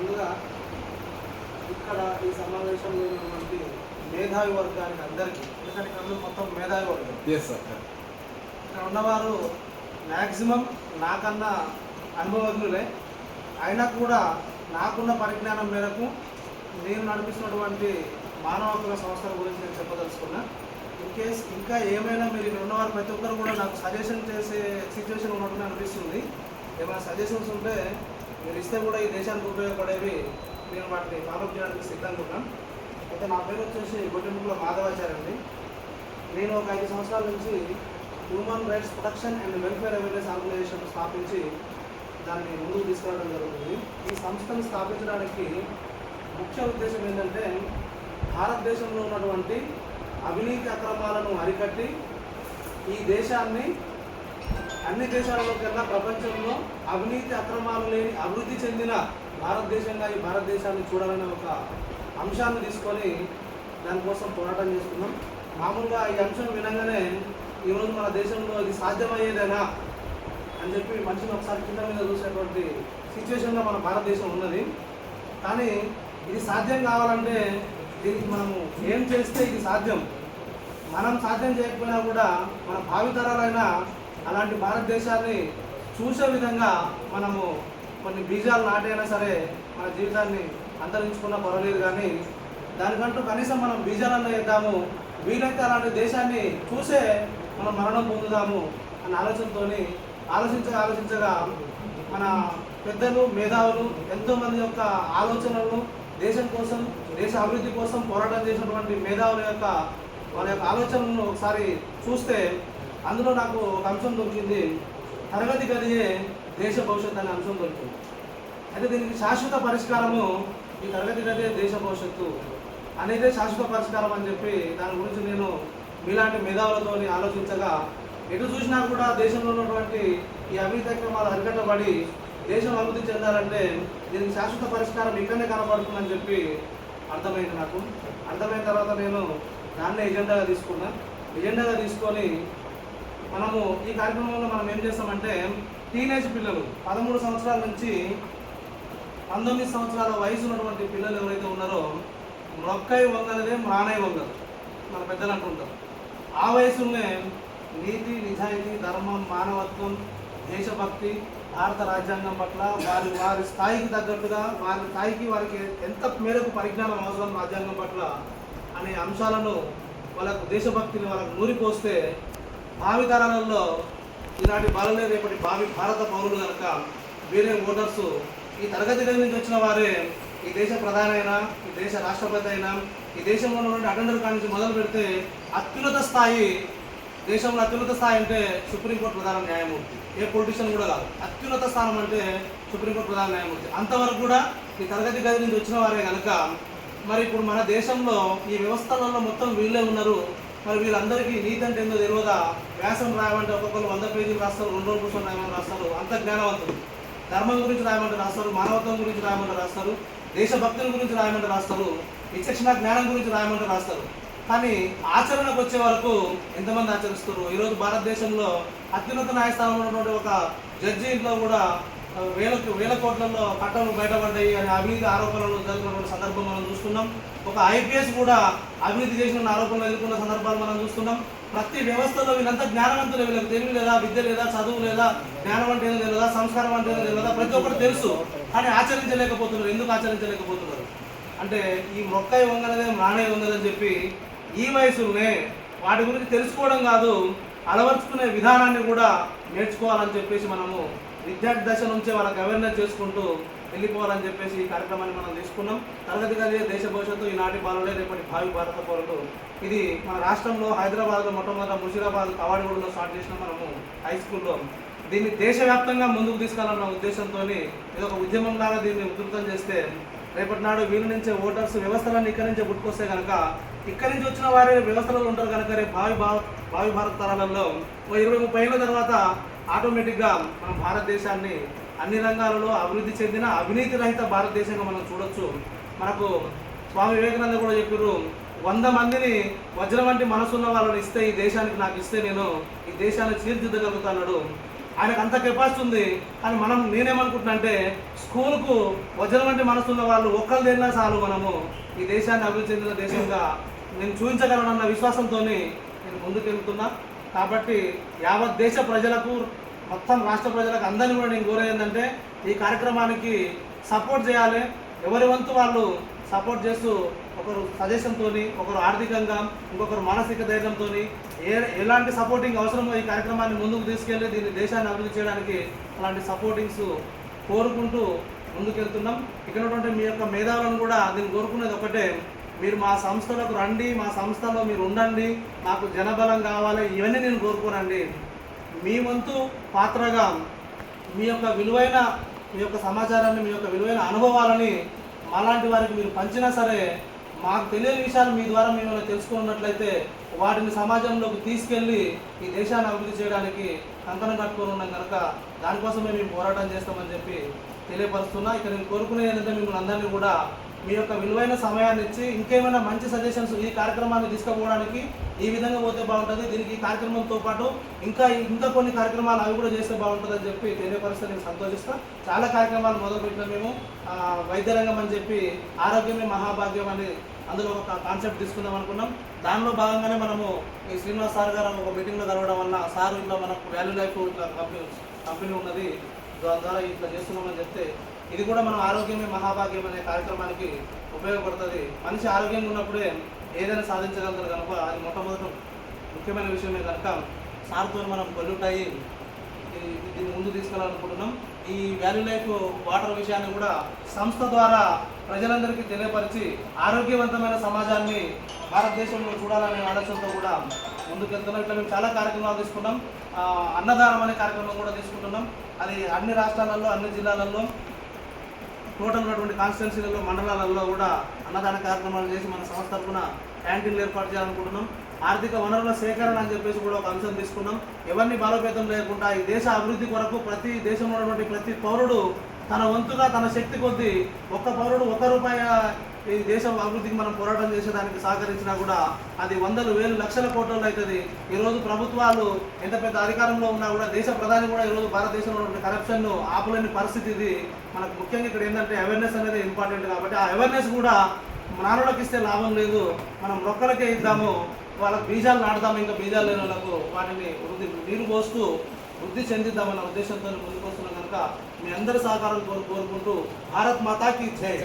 ముందుగా ఇక్కడ ఈ సమావేశంలో ఉన్నటువంటి మేధావి వర్గానికి అందరికీ, ఎందుకంటే ఇక్కడ మొత్తం మేధావి వర్గం. ఇక్కడ ఉన్నవారు మ్యాక్సిమం నాకన్నా అనుభవజ్ఞులే. అయినా కూడా నాకున్న పరిజ్ఞానం మేరకు నేను నడిపిస్తున్నటువంటి మానవ హక్కుల సంస్థల గురించి నేను చెప్పదలుచుకున్నా. ఇన్ కేస్ ఇంకా ఏమైనా మీరు ఇక్కడ ఉన్నవారు ప్రతి ఒక్కరు కూడా నాకు సజెషన్ చేసే సిచ్యువేషన్ ఉన్నట్టుగా అనిపిస్తుంది. ఏమైనా సజెషన్స్ ఉంటే మీరు ఇస్తే కూడా ఈ దేశానికి ఉపయోగపడేవి నేను వాటిని ఫాలో చేయడానికి సిద్ధంగా ఉన్నాను. అయితే నా పేరు వచ్చేసి గొడ్డెముకుల మాధవాచార్య అండి. నేను ఒక 5 సంవత్సరాల నుంచి human rights protection and welfare awareness organisation స్థాపించి దాన్ని ముందుకు తీసుకురావడం జరుగుతుంది. ఈ సంస్థను స్థాపించడానికి ముఖ్య ఉద్దేశం ఏంటంటే భారతదేశంలో ఉన్నటువంటి అవినీతి అక్రమాలను అరికట్టి ఈ దేశాన్ని అన్ని దేశాలలో కన్నా ప్రపంచంలో అవినీతి అక్రమాలు లేని అభివృద్ధి చెందిన భారతదేశంగా ఈ భారతదేశాన్ని చూడాలనే ఒక అంశాన్ని తీసుకొని దానికోసం పోరాటం చేస్తున్నాం. మామూలుగా ఈ అంశం వినగానే ఈరోజు మన దేశంలో ఇది సాధ్యమయ్యేదేనా అని చెప్పి మనిషిని ఒకసారి కింద మీద చూసేటువంటి సిచ్యువేషన్లో మన భారతదేశం ఉన్నది. కానీ ఇది సాధ్యం కావాలంటే దీనికి మనము ఏం చేస్తే ఇది సాధ్యం, మనం సాధ్యం చేయకపోయినా కూడా మన భావితరాలైనా అలాంటి భారతదేశాన్ని చూసే విధంగా మనము కొన్ని బీజాలు నాటైనా సరే మన జీవితాన్ని అంతరించుకున్నా పర్వాలేదు. కానీ దానికంటూ కనీసం మనం బీజాలన్నా వేద్దాము, వీలైతే అలాంటి దేశాన్ని చూసే మనం మరణం పొందుదాము అన్న ఆలోచనతో ఆలోచించగా మన పెద్దలు మేధావులు ఎంతోమంది యొక్క ఆలోచనలను దేశం కోసం దేశ అభివృద్ధి కోసం పోరాటం చేసినటువంటి మేధావుల యొక్క వాళ్ళ యొక్క ఆలోచనలను ఒకసారి చూస్తే అందులో నాకు ఒక అంశం దొరికింది. తరగతి గదియే దేశ భవిష్యత్తు అనే అంశం దొరికింది. అయితే దీనికి శాశ్వత పరిష్కారము ఈ తరగతి గదియే దేశ భవిష్యత్తు అనేది శాశ్వత పరిష్కారం అని చెప్పి దాని గురించి నేను మీలాంటి మేధావులతో ఆలోచించగా ఎటు చూసినా కూడా దేశంలో ఉన్నటువంటి ఈ అవినీతి అక్రమాలు అరికట్టబడి దేశం అభివృద్ధి చెందాలంటే దీనికి శాశ్వత పరిష్కారం ఇక్కడనే కనబడుతుందని చెప్పి అర్థమైంది నాకు. అర్థమైన తర్వాత నేను దాన్నే ఎజెండాగా తీసుకొని మనము ఈ కార్యక్రమంలో మనం ఏం చేస్తామంటే టీనేజ్ పిల్లలు 13 సంవత్సరాల నుంచి 19 సంవత్సరాల వయసు ఉన్నటువంటి పిల్లలు ఎవరైతే ఉన్నారో మొక్కై వంగలదే మ్రాణై వంగదు మన పెద్దలు అంటుంటారు. ఆ వయసులోనే నీతి, నిజాయితీ, ధర్మం, మానవత్వం, దేశభక్తి, భారత రాజ్యాంగం పట్ల వారి స్థాయికి తగ్గట్టుగా వారికి ఎంత మేరకు పరిజ్ఞానం అవసరం రాజ్యాంగం పట్ల అనే అంశాలను వాళ్ళకు దేశభక్తిని వాళ్ళకు నూరిపోస్తే భావితరాలలో ఈనాటి బాలలే రేపటి భారత పౌరులు కనుక వేరే ఓటర్సు ఈ తరగతి గది నుంచి వచ్చిన వారే ఈ దేశ ప్రధాని అయినా, ఈ దేశ రాష్ట్రపతి అయినా, ఈ దేశంలో ఉన్నటువంటి అటెండర్ కాడి నుంచి మొదలు పెడితే అత్యున్నత స్థాయి, దేశంలో అత్యున్నత స్థాయి అంటే సుప్రీంకోర్టు ప్రధాన న్యాయమూర్తి, ఏ పొలిటీషియన్ కూడా కాదు. అత్యున్నత స్థానం అంటే సుప్రీంకోర్టు ప్రధాన న్యాయమూర్తి. అంతవరకు కూడా ఈ తరగతి గది నుంచి వచ్చిన వారే కనుక మరి ఇప్పుడు మన దేశంలో ఈ వ్యవస్థలలో మొత్తం వీళ్ళే ఉన్నారు. మరి వీళ్ళందరికీ నీతి అంటే ఏందో తెలియదా? వ్యాసం రాయమంటే ఒక్కొక్కరు 100 పేజీలు రాస్తారు, 2 రోజుల కోసం రాయమని రాస్తారు. అంత జ్ఞానవంతులు. ధర్మం గురించి రాయమంటే రాస్తారు, మానవత్వం గురించి రాయమంటే రాస్తారు, దేశభక్తుల గురించి రాయమంటే రాస్తారు, విచక్షణ జ్ఞానం గురించి రాయమంటే రాస్తారు. కానీ ఆచరణకు వచ్చే వరకు ఎంతమంది ఆచరిస్తారు? ఈరోజు భారతదేశంలో అత్యున్నత న్యాయస్థానంలో ఉన్నటువంటి ఒక జడ్జి ఇంట్లో కూడా వేల కోట్లలో కట్టలు బయటపడ్డాయి అని అవినీతి ఆరోపణలు జరుగుతున్న సందర్భం మనం చూస్తున్నాం. ఒక ఐపీఎస్ కూడా అవినీతి చేసిన ఆరోపణలు ఎదుర్కొన్న సందర్భాలు మనం చూస్తున్నాం. ప్రతి వ్యవస్థలో వీళ్ళంతా జ్ఞానవంతులు, వీళ్ళకి తెలివి లేదా, విద్య లేదా, చదువు లేదా, జ్ఞానం అంటే ఏదో తెలియదా, సంస్కారం అంటే ఏదో తెలియదా, ప్రతి ఒక్కరు తెలుసు. కానీ ఆచరించలేకపోతున్నారు. ఎందుకు ఆచరించలేకపోతున్నారు అంటే ఈ మొక్కై వంగనదే మ్రాణై వంగదని చెప్పి ఈ వయసులోనే వాటి గురించి తెలుసుకోవడం కాదు, అలవర్చుకునే విధానాన్ని కూడా నేర్చుకోవాలని చెప్పేసి మనము విద్యార్థి దశ నుంచే వాళ్ళకి అవేర్నెస్ చేసుకుంటూ వెళ్ళిపోవాలని చెప్పేసి ఈ కార్యక్రమాన్ని మనం తీసుకున్నాం. తరగతి గది దేశ భవిష్యత్తు, ఈనాటి బాలుడే రేపటి భావి భారత పౌరులు. ఇది మన రాష్ట్రంలో హైదరాబాద్లో మొట్టమొదటి ముషీరాబాద్ కవాడిగూడలో స్టార్ట్ చేసిన మనము హై స్కూల్లో దీన్ని దేశవ్యాప్తంగా ముందుకు తీసుకెళ్లాలన్న ఉద్దేశంతో ఇది ఒక ఉద్యమంలాగా దీన్ని ఉధృతం చేస్తే రేపటి నాడు వీళ్ళ నుంచే ఓటర్స్ వ్యవస్థలన్నీ ఇక్కడి నుంచే పుట్టుకొస్తే కనుక ఇక్కడి నుంచి వచ్చిన వారే వ్యవస్థలలో ఉంటారు కనుక రేపు భావి భారత తరాలలో 20-30 ఏళ్ళ తర్వాత ఆటోమేటిక్గా మన భారతదేశాన్ని అన్ని రంగాలలో అభివృద్ధి చెందిన అవినీతి రహిత భారతదేశంగా మనం చూడొచ్చు. మనకు స్వామి వివేకానంద కూడా చెప్పారు, 100 మందిని వజ్రం వంటి మనసున్న వాళ్ళని ఇస్తే ఈ దేశానికి నాకు ఇస్తే నేను ఈ దేశాన్ని తీర్చిదిద్దగలుగుతాడు. ఆయనకు అంత కెపాసిటీ ఉంది. కానీ నేనేమనుకుంటున్నా అంటే స్కూల్కు వజ్రం వంటి మనసున్న వాళ్ళు ఒక్కరు తిన్నా చాలు మనము ఈ దేశాన్ని అభివృద్ధి చెందిన దేశంగా నేను చూపించగలనన్న విశ్వాసంతో నేను ముందుకెళ్తున్నా. కాబట్టి యావత్ దేశ ప్రజలకు, మొత్తం రాష్ట్ర ప్రజలకు అందరినీ కూడా నేను కోరేది ఏంటంటే ఈ కార్యక్రమానికి సపోర్ట్ చేయాలి. ఎవరి వంతు వాళ్ళు సపోర్ట్ చేస్తూ, ఒకరు సజెషన్తో, ఒకరు ఆర్థికంగా, ఇంకొకరు మానసిక ధైర్యంతో ఎలాంటి సపోర్టింగ్ అవసరమో ఈ కార్యక్రమాన్ని ముందుకు తీసుకెళ్ళి దీన్ని దేశాన్ని అభివృద్ధి చేయడానికి అలాంటి సపోర్టింగ్స్ కోరుకుంటూ ముందుకెళ్తున్నాం. ఇక్కడ ఉన్నటువంటి మీ యొక్క మేధావులను కూడా నేను కోరుకునేది ఒకటే, మీరు మా సంస్థలకు రండి, మా సంస్థలో మీరు ఉండండి, నాకు జనబలం కావాలి, ఇవన్నీ నేను కోరుకోనండి. మీ వంతు పాత్రగా మీ యొక్క సమాచారాన్ని, మీ యొక్క విలువైన అనుభవాలని మాలాంటి వారికి మీరు పంచినా సరే, మాకు తెలియని విషయాలు మీ ద్వారా మేము తెలుసుకున్నట్లయితే వాటిని సమాజంలోకి తీసుకెళ్ళి ఈ దేశాన్ని అభివృద్ధి చేయడానికి కంకణం కట్టుకొని ఉన్నాం కనుక దానికోసమే మేము పోరాటం చేస్తామని చెప్పి తెలియపరుస్తున్నా. ఇక్కడ నేను కోరుకునేది ఏంటంటే మిమ్మల్ని అందరినీ కూడా మీ యొక్క విలువైన సమయాన్ని ఇచ్చి ఇంకేమైనా మంచి సజెషన్స్ ఈ కార్యక్రమాన్ని తీసుకుపోవడానికి ఈ విధంగా పోతే బాగుంటుంది, దీనికి ఈ కార్యక్రమంతో పాటు ఇంకా కొన్ని కార్యక్రమాలు అవి కూడా చేస్తే బాగుంటుంది అని చెప్పి తెలియపరిస్తే నేను సంతోషిస్తాను. చాలా కార్యక్రమాలు మొదలుపెట్టిన మేము వైద్య రంగం అని చెప్పి ఆరోగ్యమే మహాభాగ్యం అని అందులో ఒక కాన్సెప్ట్ తీసుకుందాం అనుకున్నాం. దానిలో భాగంగానే మనము ఈ శ్రీనివాస్ సార్ గారు ఒక మీటింగ్లో కలవడం వల్ల సార్ ఇట్లా మనకు వాల్యూ లైఫ్ ఇట్లా కంపెనీ ఉన్నది, దాని ద్వారా ఇట్లా చేస్తున్నామని చెప్తే ఇది కూడా మనం ఆరోగ్యమే మహాభాగ్యం అనే కార్యక్రమానికి ఉపయోగపడుతుంది. మనిషి ఆరోగ్యంగా ఉన్నప్పుడే ఏదైనా సాధించగలుగుతారు కనుక అది మొట్టమొదటి ముఖ్యమైన విషయమే కనుక సార్తో మనం పొల్యూట్ అయ్యి దీన్ని ముందు తీసుకెళ్ళాలనుకుంటున్నాం. ఈ వాల్యూ లైఫ్ వాటర్ విషయాన్ని కూడా సంస్థ ద్వారా ప్రజలందరికీ తెలియపరిచి ఆరోగ్యవంతమైన సమాజాన్ని భారతదేశంలో చూడాలనే ఆలోచనతో కూడా ముందుకెళ్తున్నాం. ఇట్లా మేము చాలా కార్యక్రమాలు తీసుకున్నాం. అన్నదానం అనే కార్యక్రమం కూడా తీసుకుంటున్నాం. అది అన్ని రాష్ట్రాలలో, అన్ని జిల్లాలలో, టోటల్ ఉన్నటువంటి కాన్స్టిట్యున్సీలలో, మండలాలలో కూడా అన్నదాన కార్యక్రమాలు చేసి మన సంస్థ తరఫున క్యాంటీన్లు ఏర్పాటు చేయాలనుకుంటున్నాం. ఆర్థిక వనరుల సేకరణ అని చెప్పేసి కూడా ఒక అంశం తీసుకున్నాం. ఎవరిని బలోపేతం లేకుండా ఈ దేశ అభివృద్ధి కొరకు ప్రతి దేశంలో ఉన్నటువంటి ప్రతి పౌరుడు తన వంతుగా తన శక్తి కొద్దీ ఒక్క పౌరుడు ₹1 ఈ దేశం అభివృద్ధికి మనం పోరాటం చేసేదానికి సహకరించినా కూడా అది వందలు, వేలు, లక్షల కోట్లలో అవుతుంది. ఈరోజు ప్రభుత్వాలు ఎంత పెద్ద అధికారంలో ఉన్నా కూడా దేశ ప్రధాని కూడా ఈరోజు భారతదేశంలో ఉన్న కరప్షన్ను ఆపలేని పరిస్థితి ఇది. మనకు ముఖ్యంగా ఇక్కడ ఏంటంటే అవేర్నెస్ అనేది ఇంపార్టెంట్. కాబట్టి ఆ అవేర్నెస్ కూడా నానులకు ఇస్తే లాభం లేదు, మనం మొక్కలకే ఇద్దాము, వాళ్ళకి బీజాలు నాటుదాము, ఇంకా బీజాలు లేని వాళ్ళకు వాటిని నీరు పోస్తూ వృద్ధి చెందిద్దామన్న ఉద్దేశంతో ముందుకు వస్తున్నాం కనుక మీ అందరి సహకారం కోరుకుంటూ భారత్ మాతాకి జై.